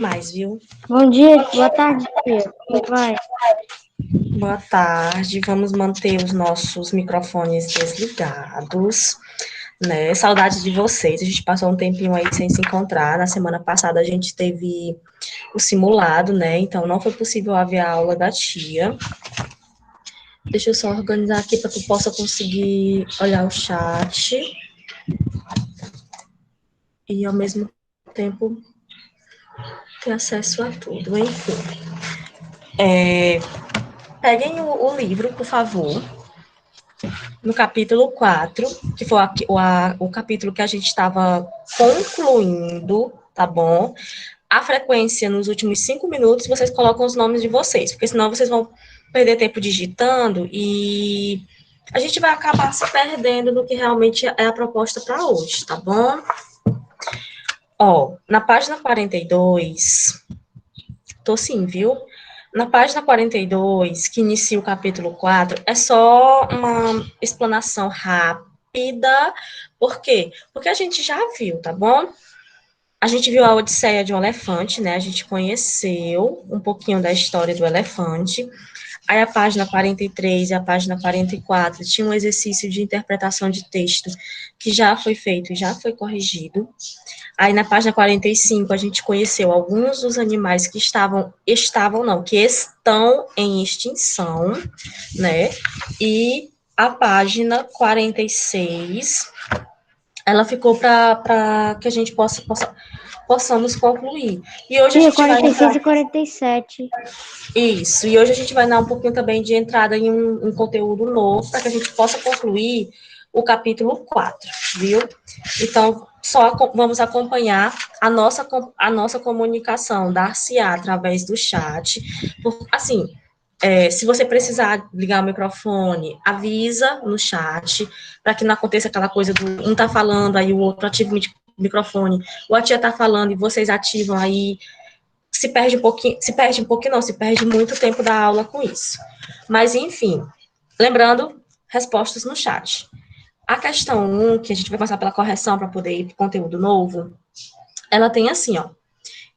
mais, viu? Bom dia, boa tarde, tia. Como vai? Boa tarde. Vamos manter os nossos microfones desligados, né? Saudade de vocês. A gente passou um tempinho aí sem se encontrar. Na semana passada a gente teve o simulado, né? Então não foi possível haver a aula da tia. Deixa eu só organizar aqui para que tu possa conseguir olhar o chat e ao mesmo tempo ter acesso a tudo. Enfim, peguem o livro, por favor. No capítulo 4, que foi o capítulo que a gente estava concluindo, tá bom? A frequência nos últimos 5 minutos, vocês colocam os nomes de vocês, porque senão vocês vão perder tempo digitando e a gente vai acabar se perdendo no que realmente é a proposta para hoje, tá bom? Ó, na página 42, tô sim, viu? Na página 42, que inicia o capítulo 4, é só uma explanação rápida. Por quê? Porque a gente já viu, tá bom? A gente viu a Odisseia de um elefante, né? A gente conheceu um pouquinho da história do elefante. Aí a página 43 e a página 44 tinha um exercício de interpretação de texto que já foi feito e já foi corrigido. Aí na página 45 a gente conheceu alguns dos animais que que estão em extinção, né? E a página 46, ela ficou para que a gente possamos concluir. E hoje a Tia, gente vai 46 entrar. e 47. Isso, e hoje a gente vai dar um pouquinho também de entrada em um conteúdo novo, para que a gente possa concluir o capítulo 4, viu? Então, vamos acompanhar a nossa comunicação, dar-se-á através do chat. Assim, se você precisar ligar o microfone, avisa no chat, para que não aconteça aquela coisa do um tá falando, aí o outro ativa o microfone, ou a tia tá falando e vocês ativam aí, se perde muito tempo da aula com isso. Mas, enfim, lembrando, respostas no chat. A questão 1, que a gente vai passar pela correção para poder ir para o conteúdo novo, ela tem assim, ó.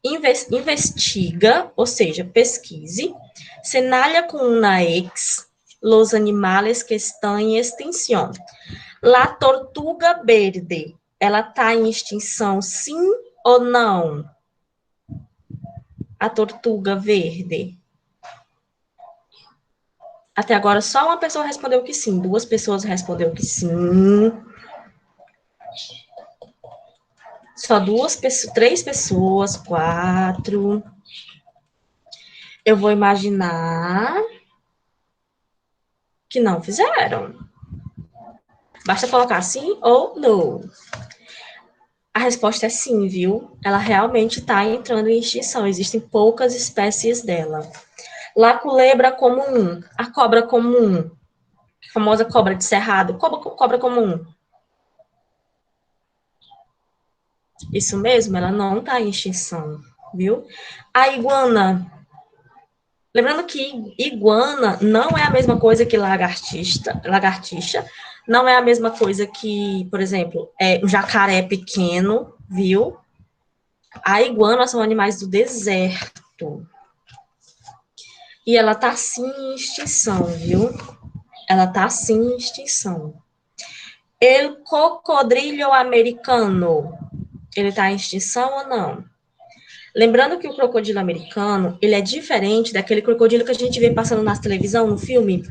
Investiga, ou seja, pesquise, señala com una X los animales que estão em extinção. La tortuga verde, ela está em extinção, sim ou não? A tortuga verde. Até agora, só uma pessoa respondeu que sim, 2 pessoas responderam que sim. Só 3 pessoas, 4. Eu vou imaginar que não fizeram. Basta colocar sim ou não. A resposta é sim, viu? Ela realmente está entrando em extinção. Existem poucas espécies dela. La culebra comum, a cobra comum, a famosa cobra de cerrado, cobra comum. Isso mesmo, ela não está em extinção, viu? A iguana. Lembrando que iguana não é a mesma coisa que lagartixa, não é a mesma coisa que, por exemplo, o jacaré pequeno, viu? A iguana são animais do deserto. E ela tá sim em extinção, viu? Ela tá sim em extinção. El cocodrilho americano, ele tá em extinção ou não? Lembrando que o crocodilo americano, ele é diferente daquele crocodilo que a gente vê passando na televisão, no filme.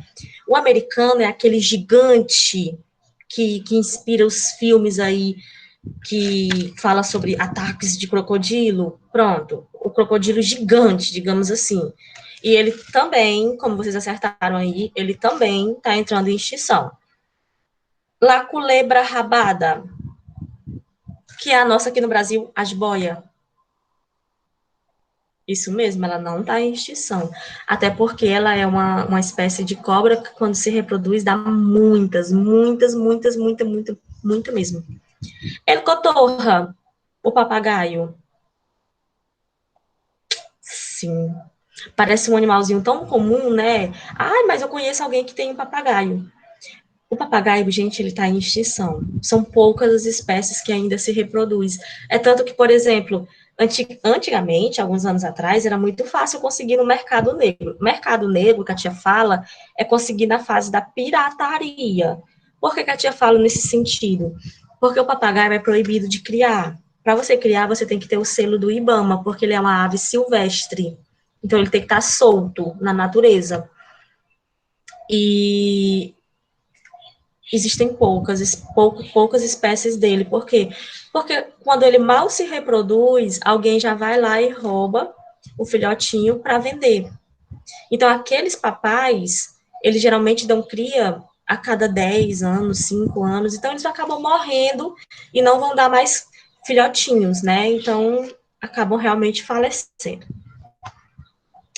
O americano é aquele gigante que inspira os filmes aí, que fala sobre ataques de crocodilo. Pronto, o crocodilo gigante, digamos assim. E ele também, como vocês acertaram aí, ele também está entrando em extinção. La culebra rabada, que é a nossa aqui no Brasil, a jiboia. Isso mesmo, ela não está em extinção. Até porque ela é uma espécie de cobra que, quando se reproduz, dá muita mesmo. El cotorra, o papagaio. Sim. Parece um animalzinho tão comum, né? Ai, mas eu conheço alguém que tem um papagaio. O papagaio, gente, ele está em extinção. São poucas as espécies que ainda se reproduzem. É tanto que, por exemplo, Antigamente, alguns anos atrás, era muito fácil conseguir no mercado negro. O mercado negro, que a tia fala, é conseguir na fase da pirataria. Por que a tia fala nesse sentido? Porque o papagaio é proibido de criar. Para você criar, você tem que ter o selo do IBAMA, porque ele é uma ave silvestre. Então, ele tem que estar solto na natureza. E existem poucas espécies dele. Por quê? Porque quando ele mal se reproduz, alguém já vai lá e rouba o filhotinho para vender. Então, aqueles papais, eles geralmente dão cria a cada 10 anos, 5 anos, então eles acabam morrendo e não vão dar mais filhotinhos, né? Então, acabam realmente falecendo.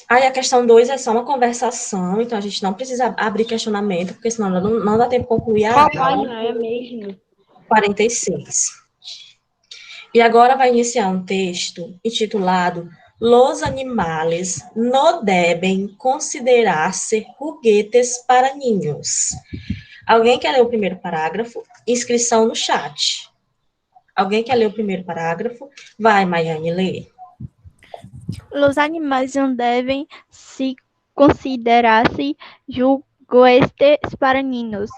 Aí a questão 2 é só uma conversação, então a gente não precisa abrir questionamento, porque senão não dá tempo de concluir a Página é mesmo. 46. E agora vai iniciar um texto intitulado Los animales no deben considerar-se juguetes para niños. Alguém quer ler o primeiro parágrafo? Inscrição no chat. Alguém quer ler o primeiro parágrafo? Vai, Maiane, lê. Los animales no deben considerarse juguetes para niños.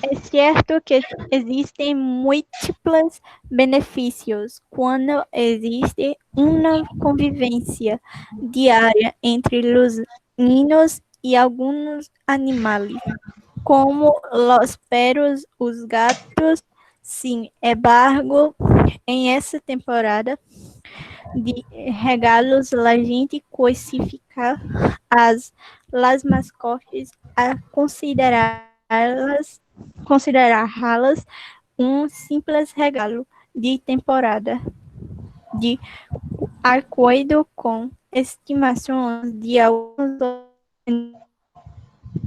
Es cierto que existen múltiples beneficios cuando existe una convivencia diaria entre los niños y algunos animales, como los perros, los gatos. Sin embargo, en esta temporada de regalos, a gente classifica las mascotes a considerá-las um simples regalo de temporada, de acordo com estimações de algumas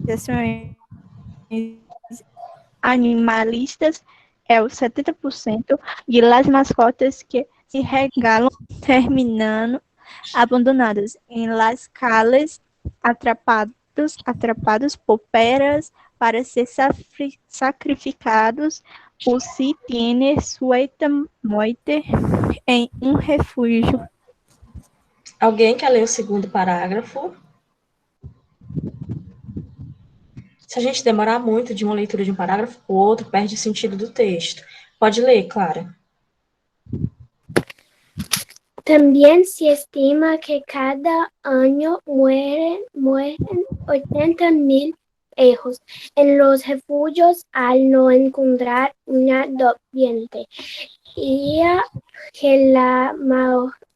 organizações animalistas. É o 70% de las mascotas que se regalam terminando abandonadas em las calles, atrapados por peras para ser sacrificados ou se tiene suelta muerte em um refúgio. Alguém quer ler o segundo parágrafo? Se a gente demorar muito de uma leitura de um parágrafo para o outro, perde o sentido do texto. Pode ler, Clara. También se estima que cada año mueren 80.000 hijos en los refugios al no encontrar una doblemente, y que la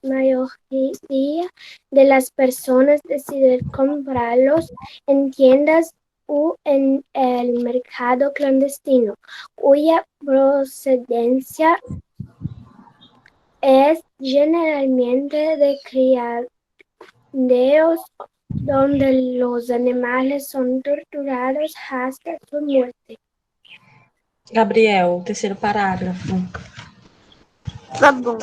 mayoría de las personas deciden comprarlos en tiendas o en el mercado clandestino, cuya procedencia es generalmente de criaderos donde los animales son torturados hasta su muerte. Gabriel, o terceiro parágrafo. Tá bom.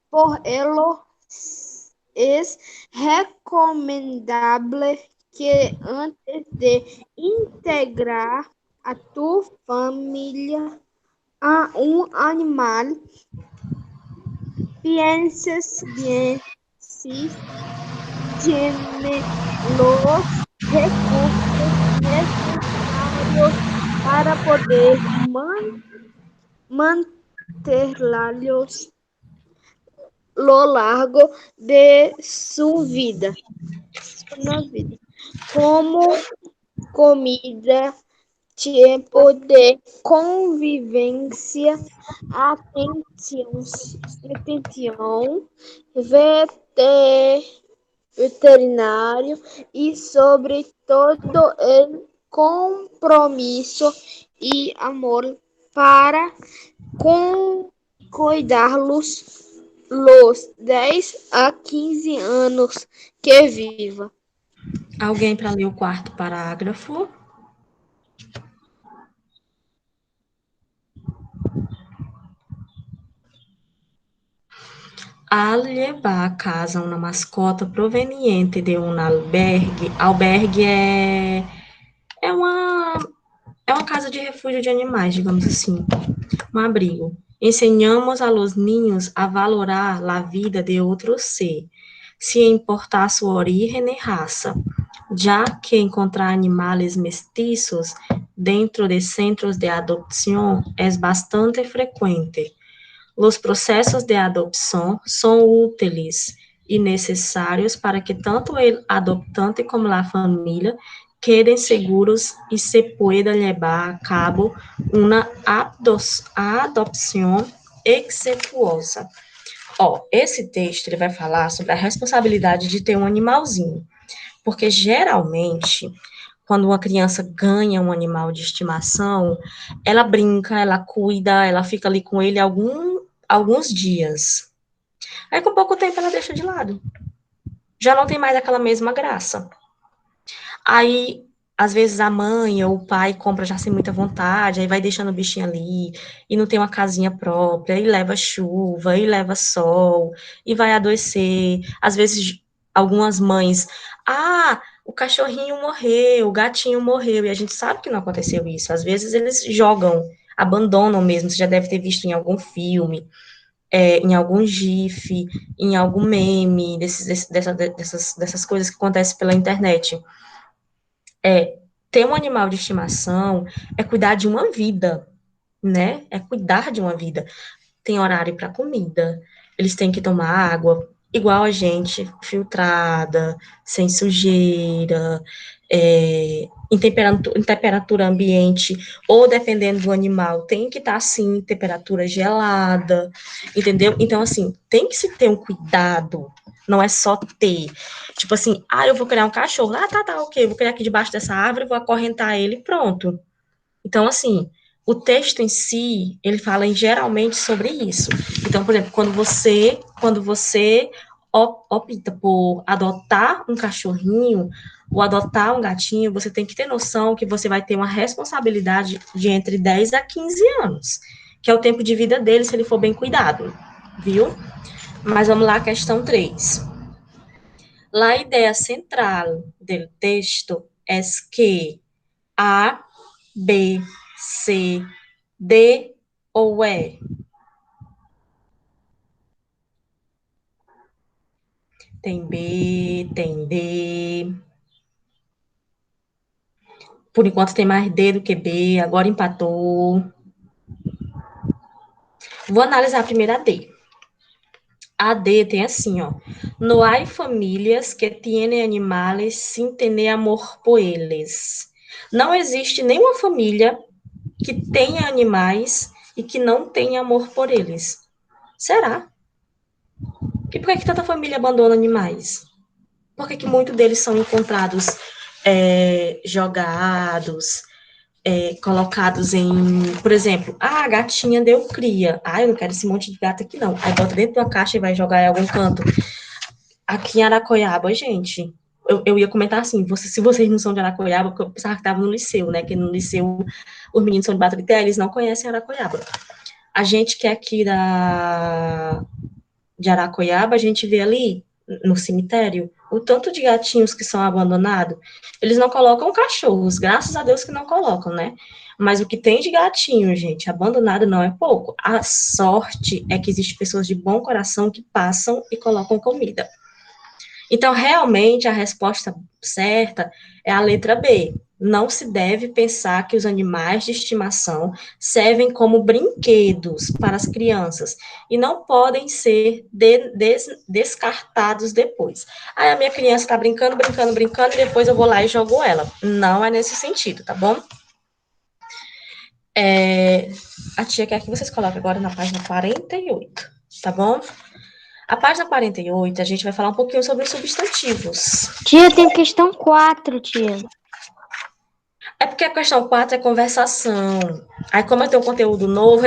Por ello es recomendable que antes de integrar a tu familia a un animal, pienses bien si tiene los recursos necesarios para poder mantenerlos lo largo de su vida, como comida, tiempo de convivência, atenção veterinário e, sobre todo, el compromisso e amor para cuidá-los los 10 a 15 anos que viva. Alguém para ler o quarto parágrafo? Al llevar a casa uma mascota proveniente de um albergue é uma casa de refúgio de animais, digamos assim, um abrigo. Ensinamos a los niños a valorar a vida de outro ser, sin importar sua origem e raça, já que encontrar animais mestiços dentro de centros de adopção é bastante frequente. Os processos de adopção são úteis e necessários para que tanto o adoptante como a família quedem seguros e se pueda levar a cabo uma adopção exitosa. Ó, esse texto ele vai falar sobre a responsabilidade de ter um animalzinho, porque geralmente quando uma criança ganha um animal de estimação, ela brinca, ela cuida, ela fica ali com ele alguns dias. Aí, com pouco tempo, ela deixa de lado. Já não tem mais aquela mesma graça. Aí, às vezes, a mãe ou o pai compra já sem muita vontade, aí vai deixando o bichinho ali, e não tem uma casinha própria, e leva chuva, e leva sol, e vai adoecer. Às vezes, algumas mães, o cachorrinho morreu, o gatinho morreu, e a gente sabe que não aconteceu isso. Às vezes, eles jogam, abandonam mesmo, você já deve ter visto em algum filme, em algum GIF, em algum meme, dessas coisas que acontecem pela internet. Ter um animal de estimação é cuidar de uma vida, né? É cuidar de uma vida. Tem horário para comida, eles têm que tomar água, igual a gente, filtrada, sem sujeira, em temperatura ambiente, ou dependendo do animal, tem que estar, assim, em temperatura gelada, entendeu? Então, assim, tem que se ter um cuidado, não é só ter. Tipo assim, eu vou criar um cachorro, tá, ok, vou criar aqui debaixo dessa árvore, vou acorrentar ele e pronto. Então, assim, o texto em si, ele fala geralmente sobre isso. Então, por exemplo, quando você opta por adotar um cachorrinho ou adotar um gatinho, você tem que ter noção que você vai ter uma responsabilidade de entre 10 a 15 anos, que é o tempo de vida dele, se ele for bem cuidado, viu? Mas vamos lá, questão 3. A ideia central do texto é que A, B, C, D ou E? Tem B, tem D. Por enquanto tem mais D do que B, agora empatou. Vou analisar a primeira D. A D tem assim, ó. No hay famílias que tienen animales sin tener amor por eles. Não existe nenhuma família que tenha animais e que não tenha amor por eles. Será? E por que tanta família abandona animais? Por que muitos deles são encontrados jogados, colocados em, por exemplo, a gatinha deu cria. Eu não quero esse monte de gato aqui, não. Aí bota dentro de uma caixa e vai jogar em algum canto. Aqui em Aracoiaba, gente, eu ia comentar assim, se vocês não são de Aracoiaba, porque eu pensava que estava no liceu, né? Que no liceu os meninos são de Baturité, eles não conhecem Aracoiaba. A gente que é aqui de Aracoiaba, a gente vê ali no cemitério o tanto de gatinhos que são abandonados. Eles não colocam cachorros, graças a Deus que não colocam, né? Mas o que tem de gatinho, gente, abandonado não é pouco. A sorte é que existem pessoas de bom coração que passam e colocam comida. Então, realmente, a resposta certa é a letra B. Não se deve pensar que os animais de estimação servem como brinquedos para as crianças e não podem ser descartados depois. A minha criança está brincando, e depois eu vou lá e jogo ela. Não é nesse sentido, tá bom? A tia quer que vocês coloquem agora na página 48, tá bom? A página 48, a gente vai falar um pouquinho sobre os substantivos. Tia, tem questão 4, tia. É porque a questão 4 é conversação. Aí, como eu tenho um conteúdo novo,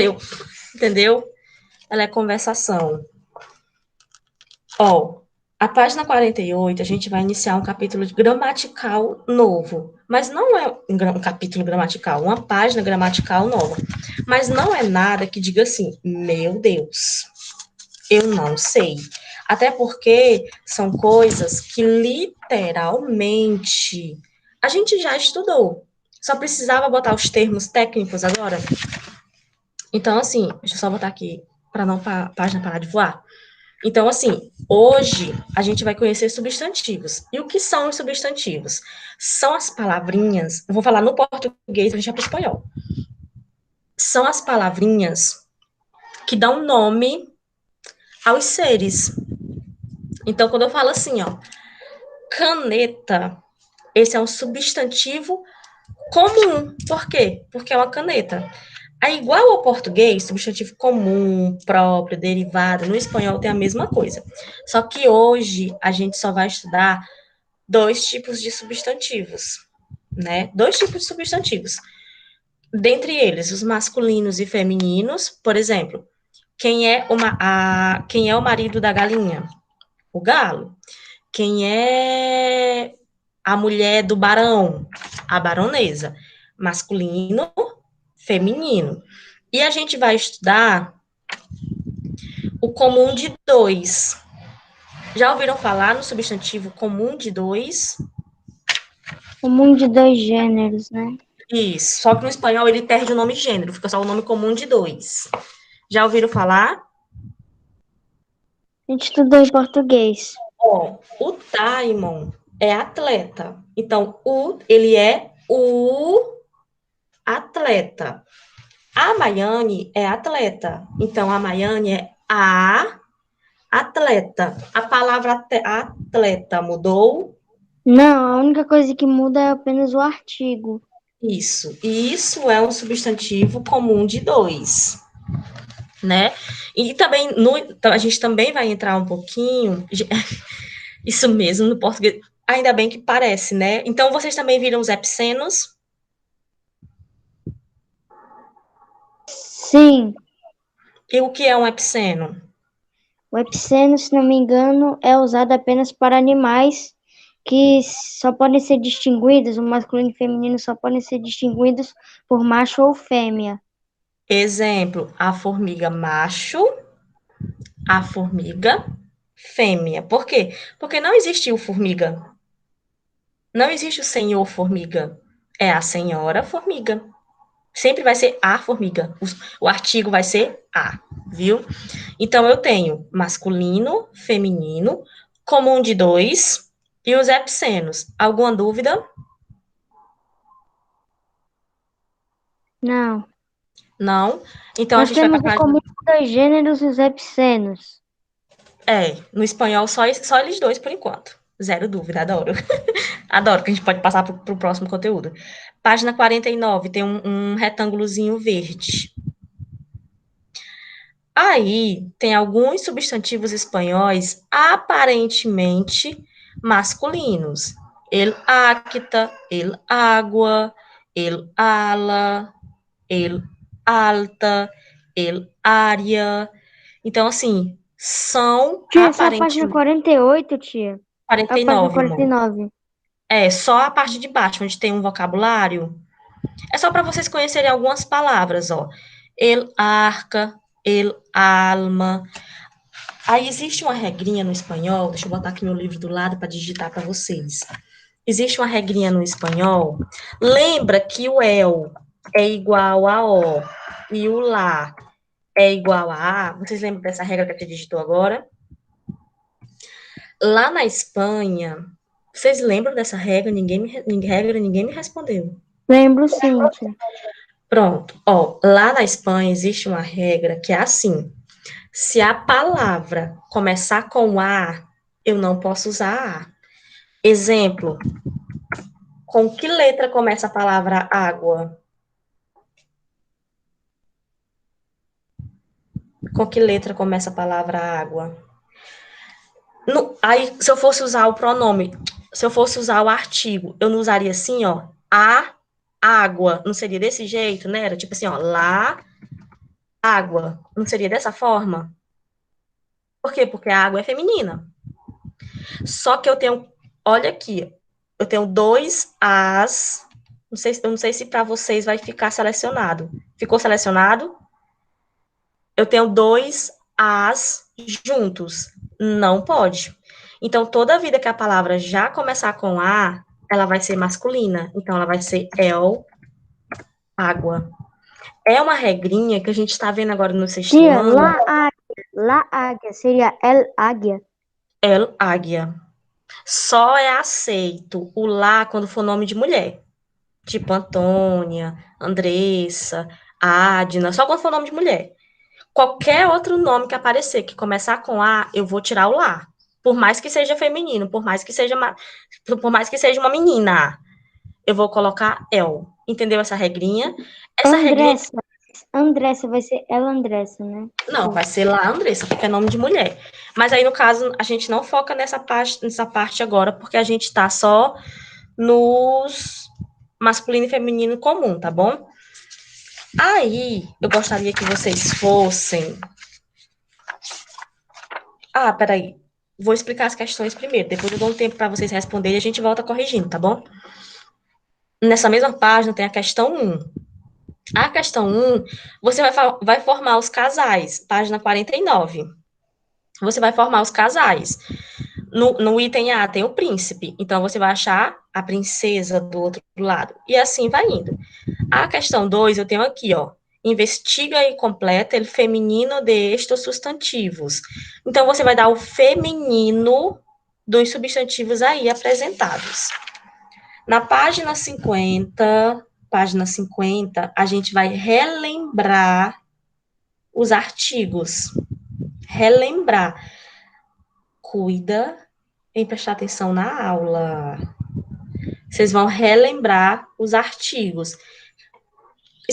entendeu? Ela é conversação. A página 48, a gente vai iniciar um capítulo gramatical novo. Mas não é um capítulo gramatical, uma página gramatical nova. Mas não é nada que diga assim, meu Deus, eu não sei. Até porque são coisas que literalmente a gente já estudou. Só precisava botar os termos técnicos agora. Então, assim, deixa eu só botar aqui para não a página parar de voar. Então, assim, hoje a gente vai conhecer substantivos. E o que são os substantivos? São as palavrinhas, eu vou falar no português, a gente vai para o espanhol. São as palavrinhas que dão nome aos seres. Então, quando eu falo assim, ó, caneta, esse é um substantivo comum. Por quê? Porque é uma caneta. É igual ao português, substantivo comum, próprio, derivado, no espanhol tem a mesma coisa. Só que hoje a gente só vai estudar 2 tipos de substantivos, né? 2 tipos de substantivos. Dentre eles, os masculinos e femininos, por exemplo, quem é o marido da galinha? O galo. Quem é a mulher do barão? A baronesa. Masculino, feminino. E a gente vai estudar o comum de 2. Já ouviram falar no substantivo comum de 2? Comum de 2 gêneros, né? Isso. Só que no espanhol ele perde o nome gênero, fica só o nome comum de 2. Já ouviram falar? A gente estudou em português. Ó, o Taimon é atleta. Então, ele é o atleta. A Maiane é atleta. Então, a Maiane é a atleta. A palavra atleta mudou? Não, a única coisa que muda é apenas o artigo. Isso. E isso é um substantivo comum de 2, né? E também, a gente também vai entrar um pouquinho, isso mesmo, no português, ainda bem que parece, né? Então, vocês também viram os epicenos? Sim, E o que é um epiceno? o epiceno, se não me engano, é usado apenas para animais que só podem ser distinguidos, o masculino e o feminino só podem ser distinguidos por macho ou fêmea. Exemplo, a formiga macho, a formiga fêmea. Por quê? Porque não existe o formiga. Não existe o senhor formiga. É a senhora formiga. Sempre vai ser a formiga. O artigo vai ser a, viu? Então, eu tenho masculino, feminino, comum de 2 e os epicenos. Alguma dúvida? Não. Não? Então, a Nós gente vai para temos a em página. comum os 2 gêneros e os epicenos. No espanhol, só eles 2 por enquanto. Zero dúvida, adoro. Adoro, que a gente pode passar para o próximo conteúdo. Página 49, tem um retângulozinho verde. Aí, tem alguns substantivos espanhóis aparentemente masculinos. El acta, el agua, el ala, el alta, el área. Então, assim, são Tia, essa é a página aparentemente 48, tia. É a página 49, irmão. 49. É só a parte de baixo, onde tem um vocabulário. É só para vocês conhecerem algumas palavras, ó. El arca, el alma. Aí existe uma regrinha no espanhol, deixa eu botar aqui meu livro do lado para digitar para vocês. Existe uma regrinha no espanhol. Lembra que o el é igual a o e o lá é igual a. Vocês lembram dessa regra que a gente digitou agora? Lá na Espanha, vocês lembram dessa regra? Ninguém me respondeu. Lembro sim, tia. Pronto. Ó, lá na Espanha existe uma regra que é assim: se a palavra começar com A, eu não posso usar A. Exemplo, com que letra começa a palavra água? Com que letra começa a palavra água? Aí, se eu fosse usar o pronome, se eu fosse usar o artigo, eu não usaria assim, ó, a água. Não seria desse jeito, né? Era tipo assim, ó, lá, água. Não seria dessa forma? Por quê? Porque a água é feminina. Só que eu tenho, olha aqui, eu tenho 2 as. Eu não sei se para vocês vai ficar selecionado. Ficou selecionado? Eu tenho 2 as juntos. Não pode. Então, toda vida que a palavra já começar com a, ela vai ser masculina. Então, ela vai ser el Água. É uma regrinha que a gente está vendo agora no sexto Tia, ano. lá águia seria el águia. El águia. Só é aceito o lá quando for nome de mulher. Tipo Antônia, Andressa, Adna, só quando for nome de mulher. Qualquer outro nome que aparecer que começar com A, eu vou tirar o lá. Por mais que seja feminino, por mais que seja uma menina, eu vou colocar el. Entendeu essa regrinha? Essa regrinha Andressa vai ser ela Andressa, né? não, vai ser lá Andressa, porque é nome de mulher. Mas aí, no caso, a gente não foca nessa parte agora, porque a gente tá só nos masculino e feminino comum, tá bom? Aí, eu gostaria que vocês fossem... Ah, peraí. Vou explicar as questões primeiro, depois eu dou um tempo para vocês responderem e a gente volta corrigindo, tá bom? Nessa mesma página tem a questão 1. A questão 1, você vai formar os casais, página 49. Você vai formar os casais. No item A tem o príncipe, então você vai achar a princesa do outro lado. E assim vai indo. A questão 2, eu tenho aqui, ó. Investiga e completa o feminino de estes substantivos. Então, você vai dar o feminino dos substantivos aí apresentados. Na página 50, a gente vai relembrar os artigos. Relembrar. Cuida em prestar atenção na aula. Vocês vão relembrar os artigos.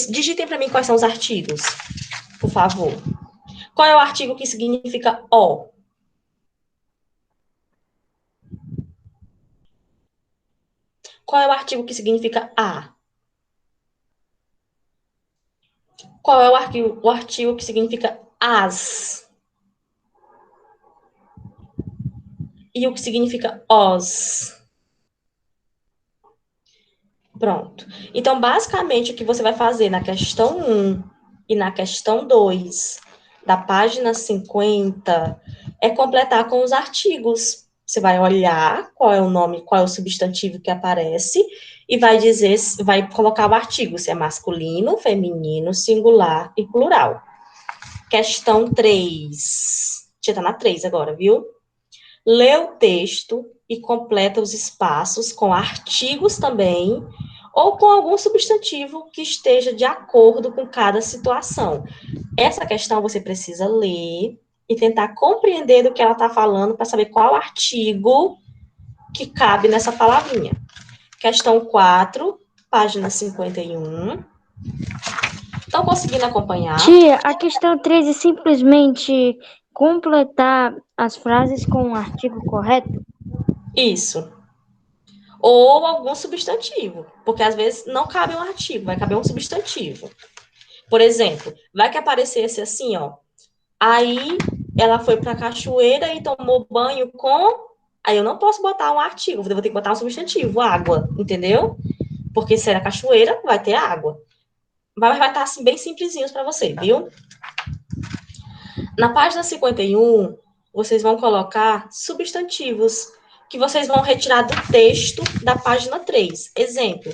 Digitem para mim quais são os artigos, por favor. Qual é o artigo que significa o? Qual é o artigo que significa a? Qual é o artigo que significa as? E o que significa os? Pronto. Então, basicamente, o que você vai fazer na questão 1 e na questão 2 da página 50 é completar com os artigos. Você vai olhar qual é o nome, qual é o substantivo que aparece e vai dizer, vai colocar o artigo, se é masculino, feminino, singular e plural. Questão 3. Já tá na 3 agora, viu? Lê o texto e completa os espaços com artigos também, ou com algum substantivo que esteja de acordo com cada situação. Essa questão você precisa ler e tentar compreender do que ela está falando para saber qual artigo que cabe nessa palavrinha. Questão 4, página 51. Estão conseguindo acompanhar? Tia, a questão 3 é simplesmente completar as frases com um artigo correto? Isso. Ou algum substantivo, porque às vezes não cabe um artigo, vai caber um substantivo. Por exemplo, vai que aparecesse assim, ó. Aí ela foi para a cachoeira e tomou banho com. Aí eu não posso botar um artigo, eu vou ter que botar um substantivo, água, entendeu? Porque se era cachoeira, vai ter água. Vai estar assim, bem simplesinhos para você, viu? Na página 51, vocês vão colocar substantivos que vocês vão retirar do texto da página 3. Exemplo,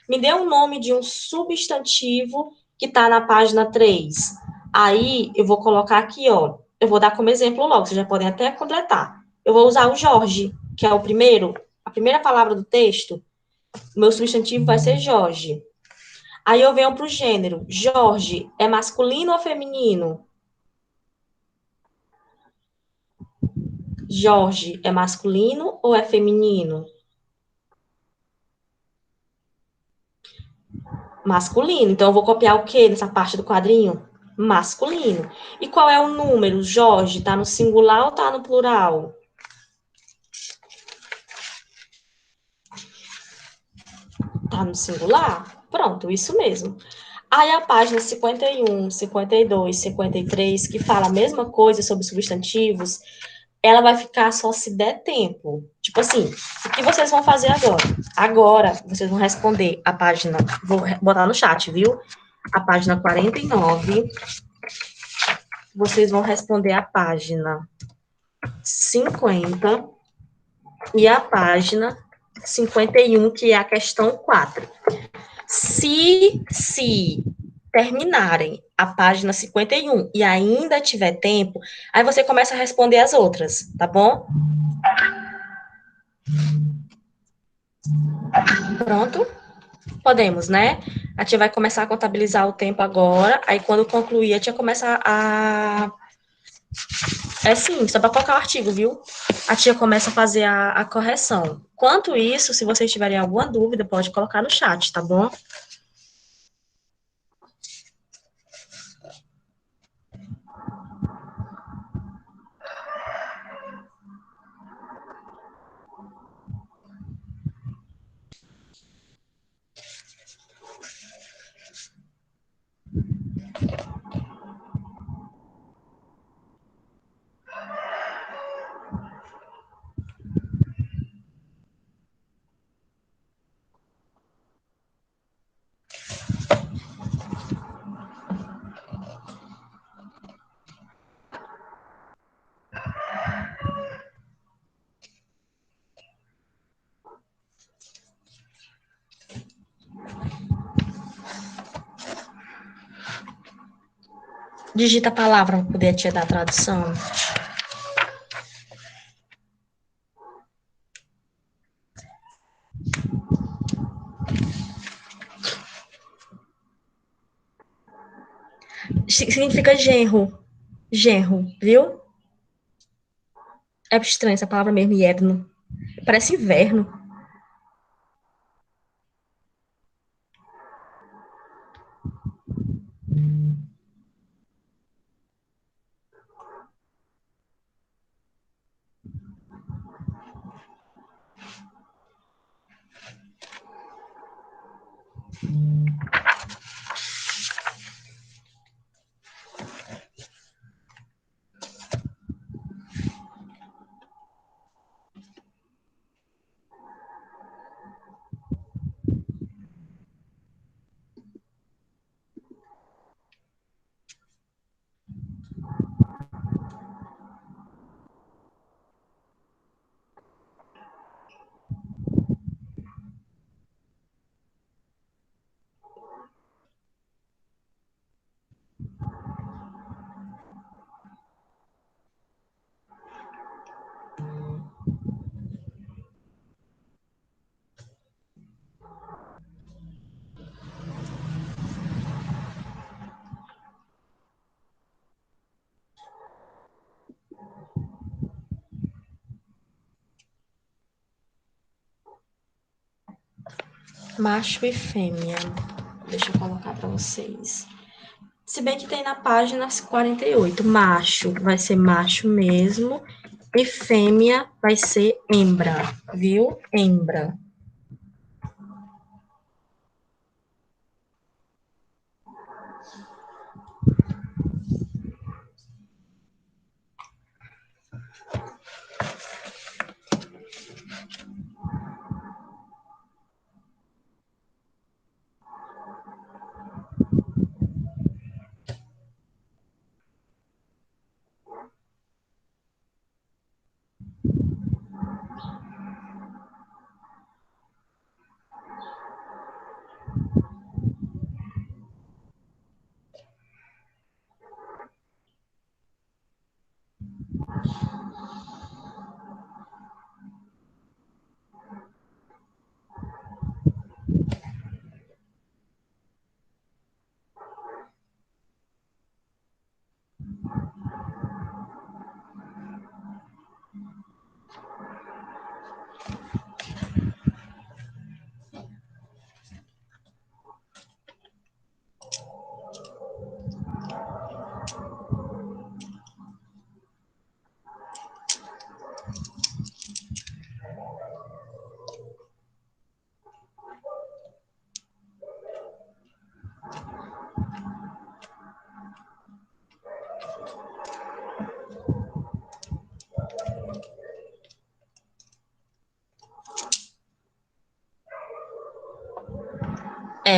me dê um nome de um substantivo que está na página 3. Aí, eu vou colocar aqui, ó. Eu vou dar como exemplo logo, vocês já podem até completar. Eu vou usar o Jorge, que é a primeira palavra do texto. O meu substantivo vai ser Jorge. Aí eu venho para o gênero. Jorge é masculino ou feminino? Jorge é masculino ou é feminino? Masculino. Então, eu vou copiar o quê nessa parte do quadrinho? Masculino. E qual é o número? Jorge, está no singular ou está no plural? Está no singular? Pronto, isso mesmo. Aí a página 51, 52, 53, que fala a mesma coisa sobre substantivos, ela vai ficar só se der tempo. Tipo assim, o que vocês vão fazer agora? Agora, vocês vão responder a página, vou botar no chat, viu? A página 49, vocês vão responder a página 50 e a página 51, que é a questão 4. Se terminarem a página 51 e ainda tiver tempo, aí você começa a responder as outras, tá bom? Pronto? Podemos, né? A tia vai começar a contabilizar o tempo agora, aí quando concluir, a tia começa a... É sim, só para colocar o artigo, viu? A tia começa a fazer a correção. Quanto isso, se vocês tiverem alguma dúvida, pode colocar no chat, tá bom? Digita a palavra para poder a tia dar a tradução. Significa genro. Genro, viu? É estranho essa palavra mesmo, yerno. Parece inverno. Macho e fêmea. Deixa eu colocar para vocês. Se bem que tem na página 48. Macho vai ser macho mesmo. E fêmea vai ser hembra, viu? Hembra.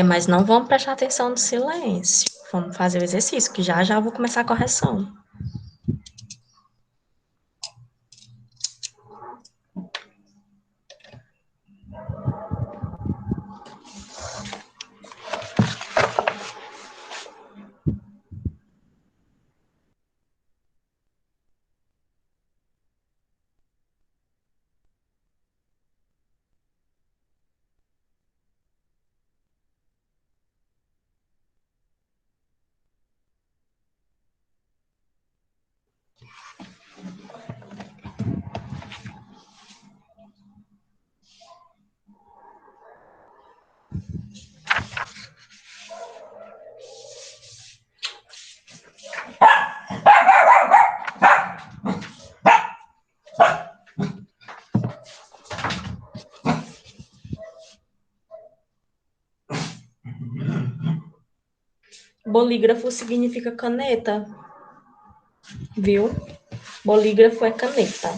Mas não vamos prestar atenção no silêncio. Vamos fazer o exercício, que já já eu vou começar a correção. Bolígrafo significa caneta, viu? Bolígrafo é caneta.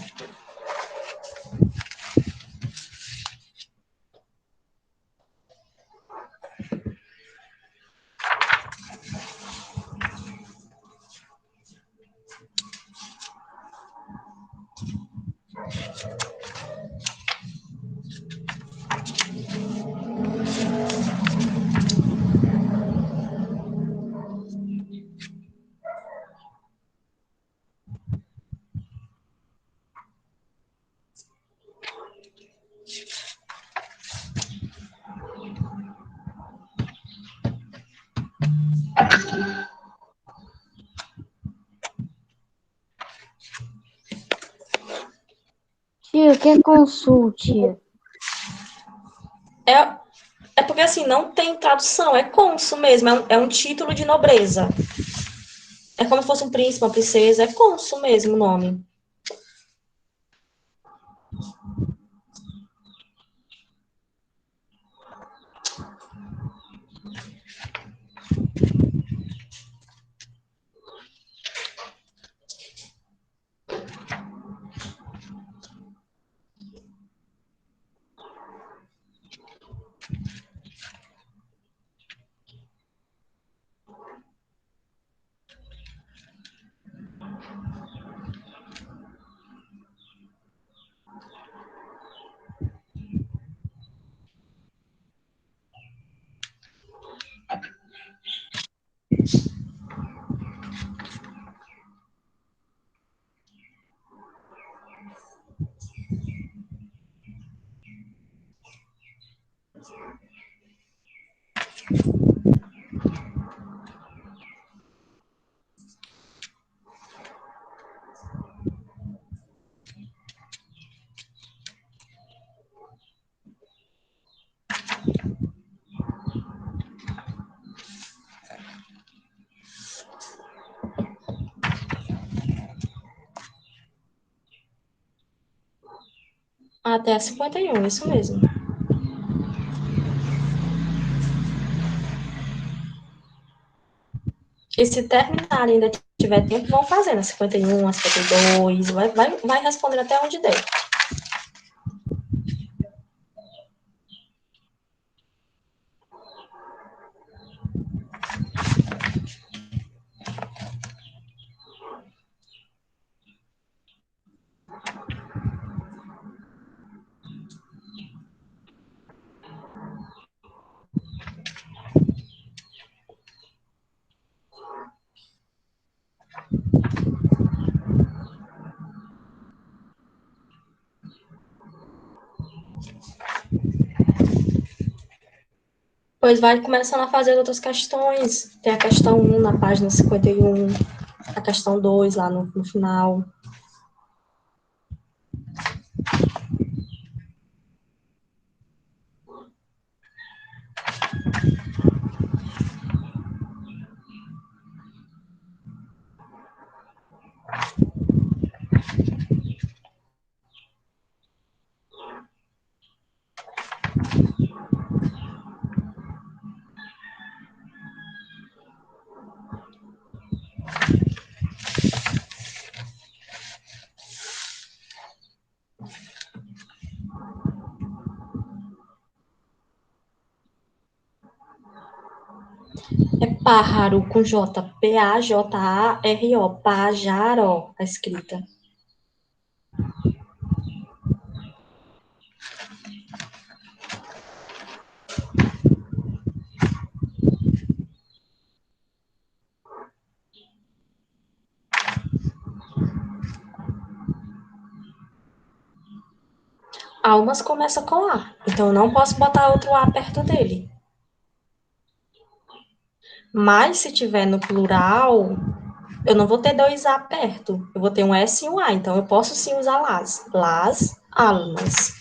Tia, o que é consulte? É porque, assim, não tem tradução, é cônsul mesmo, é um título de nobreza. É como se fosse um príncipe, uma princesa, é cônsul mesmo o nome. Até a 51, isso mesmo. E se terminar ainda tiver tempo, vão fazendo a 51, a 52, vai respondendo até onde der. Pois vai começando a fazer outras questões. Tem a questão 1 na página 51, a questão 2 lá no final. É pájaro com J, P-A-J-A-R-O, pajaro, a escrita. Almas começa com A, então eu não posso botar outro A perto dele. Mas se tiver no plural, eu não vou ter dois A perto, eu vou ter um S e um A, então eu posso sim usar las almas.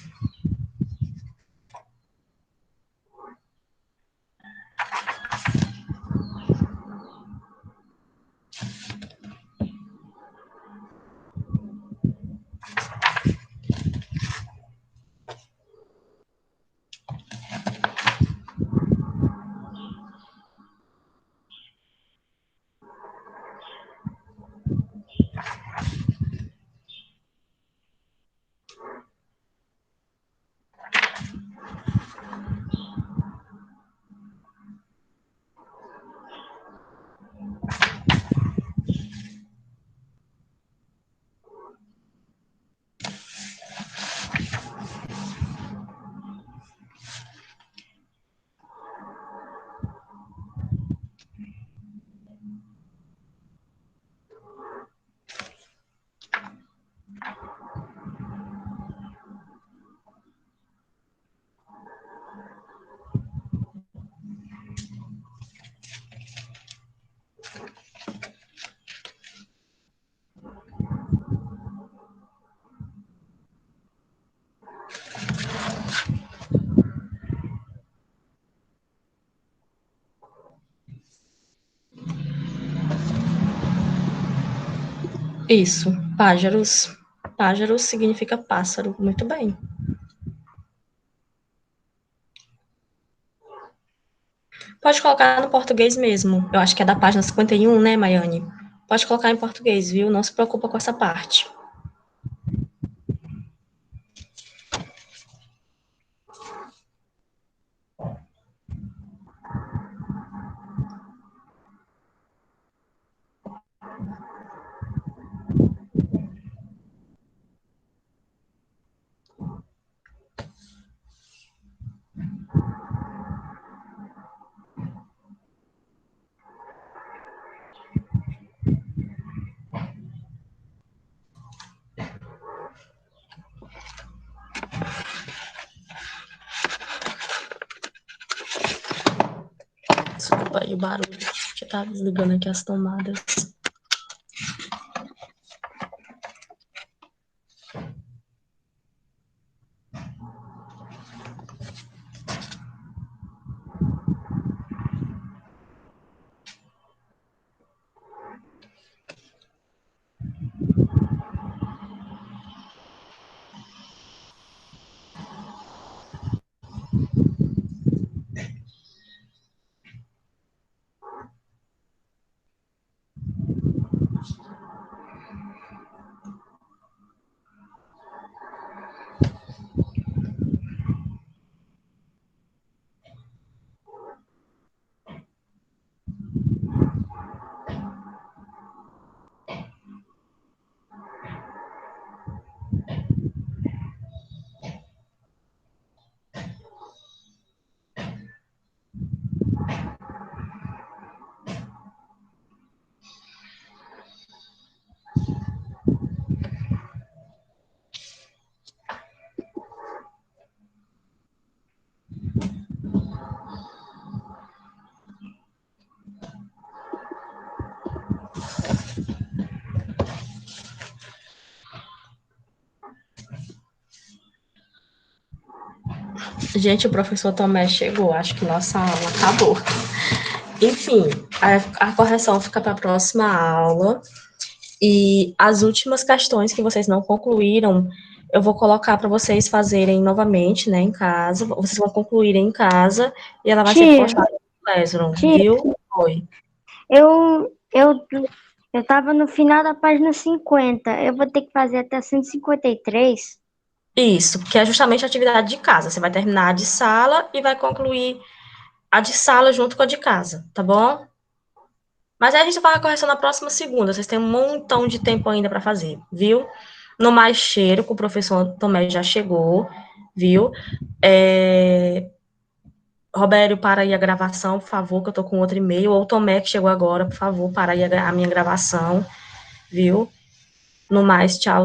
Isso, pájaros. Pájaros significa pássaro. Muito bem. Pode colocar no português mesmo. Eu acho que é da página 51, né, Maiane? Pode colocar em português, viu? Não se preocupa com essa parte. Desculpa aí o barulho. Já tá desligando aqui as tomadas. Gente, o professor Tomé chegou. Acho que nossa aula acabou. Enfim, a correção fica para a próxima aula. E as últimas questões que vocês não concluíram, eu vou colocar para vocês fazerem novamente, né, em casa. Vocês vão concluir em casa e ela vai ser Tia, postada no Classroom, tia, viu? Oi. eu tava no final da página 50. Eu vou ter que fazer até 153. Isso, que é justamente a atividade de casa. Você vai terminar a de sala e vai concluir a de sala junto com a de casa, tá bom? Mas aí a gente faz a correção na próxima segunda. Vocês têm um montão de tempo ainda para fazer, viu? No mais cheiro, que o professor Tomé já chegou, viu? Robério, para aí a gravação, por favor, que eu tô com outro e-mail. Ou o Tomé, que chegou agora, por favor, para aí a minha gravação, viu? No mais, tchau.